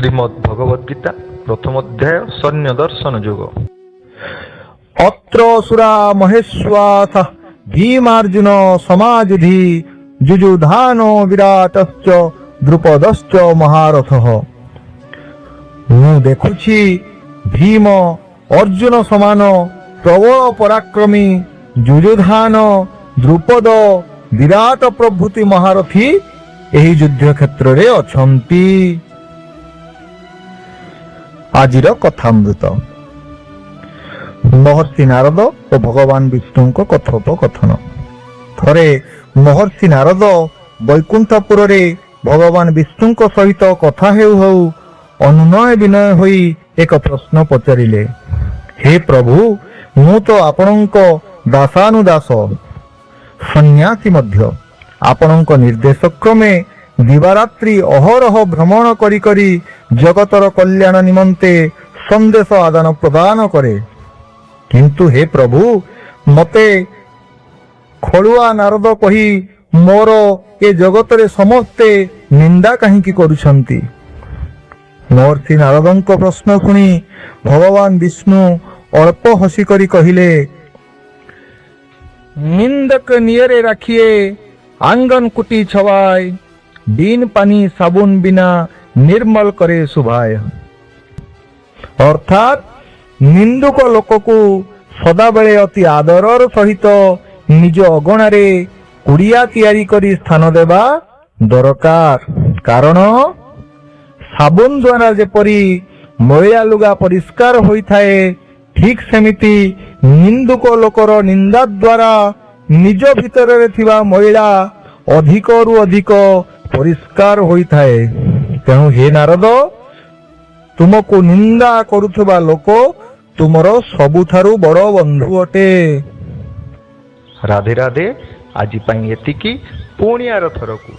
श्रीमद् भगवद गीता प्रथम अध्याय सैन्य दर्शन योग। अत्र सुरा महेश्वास भीमार्जुन समायुधि जुजुधानो विराटश्च द्रुपदश्च महारथः। ମୁଁ ଦେଖୁଛି ଭୀମ ଅର୍ଜୁନ ସମାନ ପ୍ରବଳ ପରାକ୍ରମୀ ଯୁଯୁଧାନ ଦ୍ରୁପଦ ବିରାଟ ପ୍ରଭୃତି ମହାରଥୀ ଏହି ଯୁଦ୍ଧ କ୍ଷେତ୍ରରେ ଅଛନ୍ତି। ଆଜିର କଥାମୃତ। ମହର୍ଷି ନାରଦ ଓ ଭଗବାନ ବିଷ୍ଣୁଙ୍କ କଥୋପକଥନ। ଥରେ ମହର୍ଷି ନାରଦ ବୈକୁଣ୍ଠପୁରରେ ଭଗବାନ ବିଷ୍ଣୁଙ୍କ ସହିତ କଥା ହେଉ ହେଉ ଅନୁନୟ ବିନୟ ହୋଇ ଏକ ପ୍ରଶ୍ନ ପଚାରିଲେ, ହେ ପ୍ରଭୁ, ମୁଁ ତ ଆପଣଙ୍କ ଦାସାନୁଦାସ, ସନ୍ନ୍ୟାସୀ ମଧ୍ୟ। ଆପଣଙ୍କ ନିର୍ଦ୍ଦେଶ କ୍ରମେ ଦିବାରାତ୍ରି ଅହରହ ଭ୍ରମଣ କରି କରି ଜଗତର କଲ୍ୟାଣ ନିମନ୍ତେ ସନ୍ଦେଶ ଆଦାନ ପ୍ରଦାନ କରେ। କିନ୍ତୁ ହେ ପ୍ରଭୁ, ମତେ ଖଳୁଆ ନାରଦ କହି ମୋର ଏ ଜଗତରେ ସମସ୍ତେ ନିନ୍ଦା କାହିଁକି କରୁଛନ୍ତି? ମହର୍ଷି ନାରଦଙ୍କ ପ୍ରଶ୍ନ ଶୁଣି ଭଗବାନ ବିଷ୍ଣୁ ଅଳ୍ପ ହସି କରି କହିଲେ, निंदक नियरे रखिए आंगन कुटी छवाय, बिन पानी साबुन बिना निर्मल करे सुभाय। अर्थात निंदुक लोककु सदाबेले अति आदरर सहित निज अगणारे कुड़िया तैयारी करी स्थान देवा दरकार। कारण साबुन द्वारा जेपरी मैला लुगा परिष्कार होइथाए, ठीक सेमिति निंदुक लोकर निंदा द्वारा निज भितर थिबा मैला अधिकरु अधिक परिष्कार होइथाए। तेणु हे नारद, तुमको निंदा करुथबा लोक तुमर सबुठारु बड़ बंधु अटे। राधे राधे। आज एतिकी पुणी आर थरकू